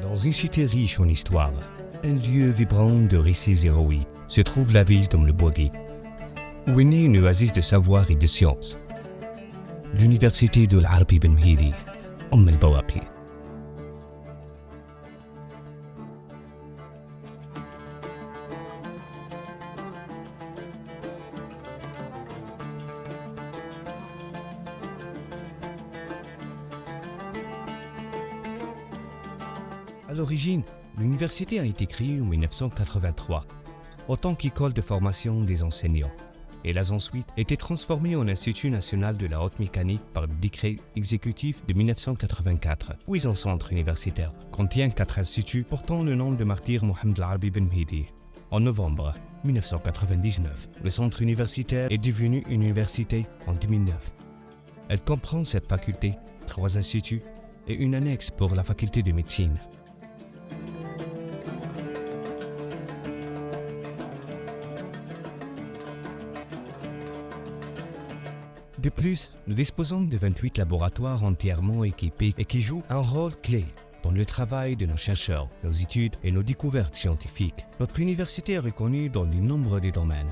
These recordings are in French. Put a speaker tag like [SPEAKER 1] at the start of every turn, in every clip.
[SPEAKER 1] Dans une cité riche en histoire, un lieu vibrant de récits héroïques, se trouve la ville d'Oum-le-Bougui, où est née une oasis de savoir et de science, l'université de l'Arbi Ben Mhidi, Oum-el-Bawaqi. À l'origine, l'université a été créée en 1983, en tant qu'école de formation des enseignants. Elle a ensuite été transformée en Institut national de la haute mécanique par le décret exécutif de 1984, puis en centre universitaire, contient 4 instituts portant le nom de martyr Mohamed l'Arbi Ben Mhidi. En novembre 1999, le centre universitaire est devenu une université en 2009. Elle comprend 7 facultés, 3 instituts et une annexe pour la faculté de médecine. De plus, nous disposons de 28 laboratoires entièrement équipés et qui jouent un rôle clé dans le travail de nos chercheurs, nos études et nos découvertes scientifiques. Notre université est reconnue dans de nombreux domaines,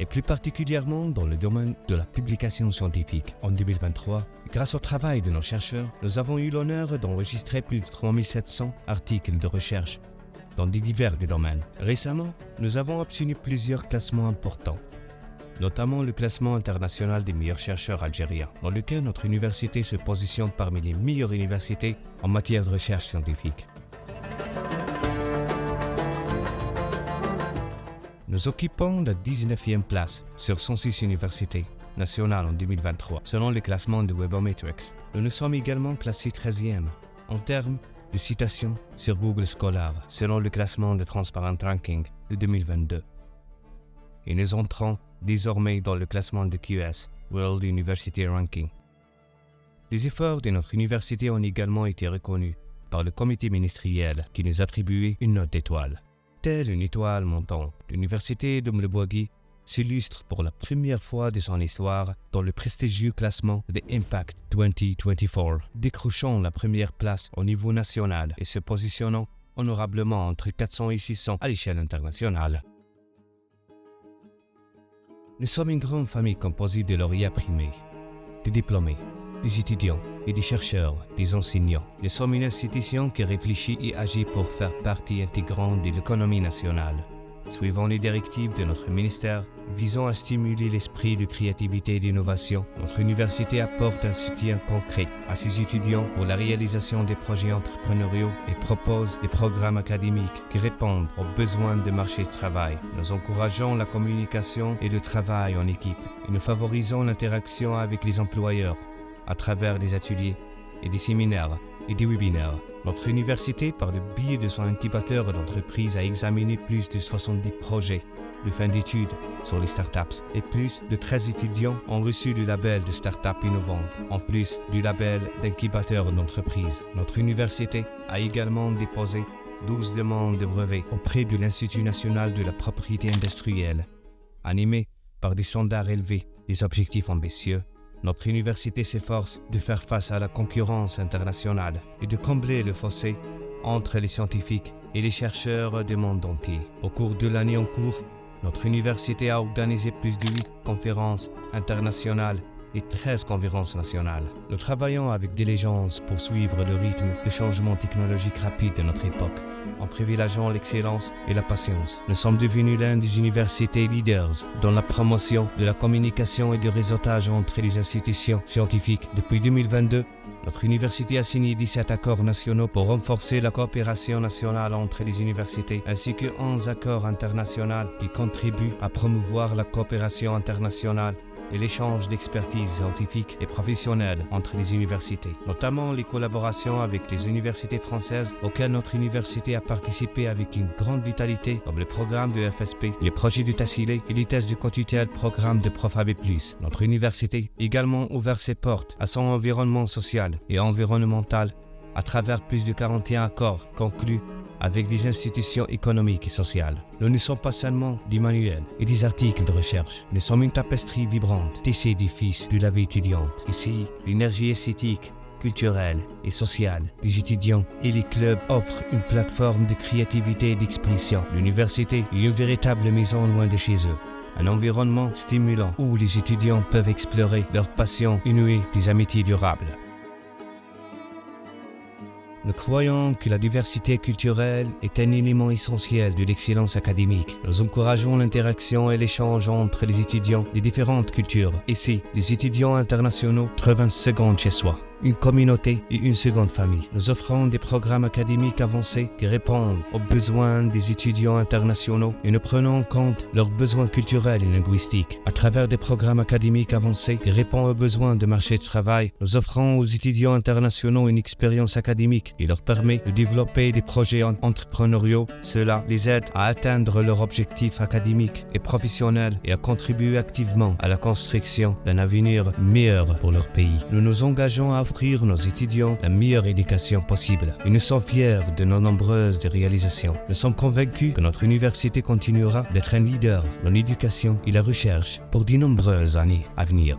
[SPEAKER 1] et plus particulièrement dans le domaine de la publication scientifique. En 2023, grâce au travail de nos chercheurs, nous avons eu l'honneur d'enregistrer plus de 3700 articles de recherche dans divers domaines. Récemment, nous avons obtenu plusieurs classements importants, notamment le classement international des meilleurs chercheurs algériens, dans lequel notre université se positionne parmi les meilleures universités en matière de recherche scientifique. Nous occupons la 19e place sur 106 universités nationales en 2023, selon le classement de Webometrics. Nous sommes également classés 13e en termes de citations sur Google Scholar, selon le classement de Transparent Ranking de 2022. Et nous entrons désormais dans le classement de QS, World University Ranking. Les efforts de notre université ont également été reconnus par le comité ministériel qui nous attribuait une note d'étoile. Telle une étoile montante, l'université d'Oum-le-Bougui s'illustre pour la première fois de son histoire dans le prestigieux classement The Impact 2024, décrochant la première place au niveau national et se positionnant honorablement entre 400 et 600 à l'échelle internationale. Nous sommes une grande famille composée de lauréats primés, des diplômés, des étudiants et des chercheurs, des enseignants. Nous sommes une institution qui réfléchit et agit pour faire partie intégrante de l'économie nationale, suivant les directives de notre ministère visant à stimuler l'esprit de créativité et d'innovation. Notre université apporte un soutien concret à ses étudiants pour la réalisation des projets entrepreneuriaux et propose des programmes académiques qui répondent aux besoins du marché du travail. Nous encourageons la communication et le travail en équipe et nous favorisons l'interaction avec les employeurs à travers des ateliers et des séminaires et des webinaires. Notre université, par le biais de son incubateur d'entreprise, a examiné plus de 70 projets de fin d'études sur les startups et plus de 13 étudiants ont reçu le label de start-up innovante, en plus du label d'incubateur d'entreprise. Notre université a également déposé 12 demandes de brevets auprès de l'Institut national de la propriété industrielle. Animée par des standards élevés, des objectifs ambitieux, notre université s'efforce de faire face à la concurrence internationale et de combler le fossé entre les scientifiques et les chercheurs du monde entier. Au cours de l'année en cours, notre université a organisé plus de 8 conférences internationales et 13 conférences nationales. Nous travaillons avec diligence pour suivre le rythme de changement technologique rapide de notre époque, en privilégiant l'excellence et la patience. Nous sommes devenus l'une des universités leaders dans la promotion de la communication et du réseautage entre les institutions scientifiques. Depuis 2022, notre université a signé 17 accords nationaux pour renforcer la coopération nationale entre les universités, ainsi que 11 accords internationaux qui contribuent à promouvoir la coopération internationale et l'échange d'expertise scientifique et professionnelle entre les universités, notamment les collaborations avec les universités françaises auxquelles notre université a participé avec une grande vitalité, comme le programme de FSP, les projets du Tassilé et les tests du Contutel programme de ProfAB+. Notre université a également ouvert ses portes à son environnement social et environnemental à travers plus de 41 accords conclus avec des institutions économiques et sociales. Nous ne sommes pas seulement des manuels et des articles de recherche, nous sommes une tapisserie vibrante, tissée des fils de la vie étudiante. Ici, l'énergie esthétique, culturelle et sociale des étudiants et les clubs offrent une plateforme de créativité et d'expression. L'université est une véritable maison loin de chez eux. Un environnement stimulant où les étudiants peuvent explorer leurs passions et nouer des amitiés durables. Nous croyons que la diversité culturelle est un élément essentiel de l'excellence académique. Nous encourageons l'interaction et l'échange entre les étudiants des différentes cultures. Ici, les étudiants internationaux trouvent un second chez soi, une communauté et une seconde famille. Nous offrons des programmes académiques avancés qui répondent aux besoins des étudiants internationaux et nous prenons en compte leurs besoins culturels et linguistiques. À travers des programmes académiques avancés qui répondent aux besoins du marché du travail, nous offrons aux étudiants internationaux une expérience académique qui leur permet de développer des projets entrepreneuriaux. Cela les aide à atteindre leurs objectifs académiques et professionnels et à contribuer activement à la construction d'un avenir meilleur pour leur pays. Nous nous engageons à offrir nos étudiants la meilleure éducation possible et nous sommes fiers de nos nombreuses réalisations. Nous sommes convaincus que notre université continuera d'être un leader dans l'éducation et la recherche pour de nombreuses années à venir.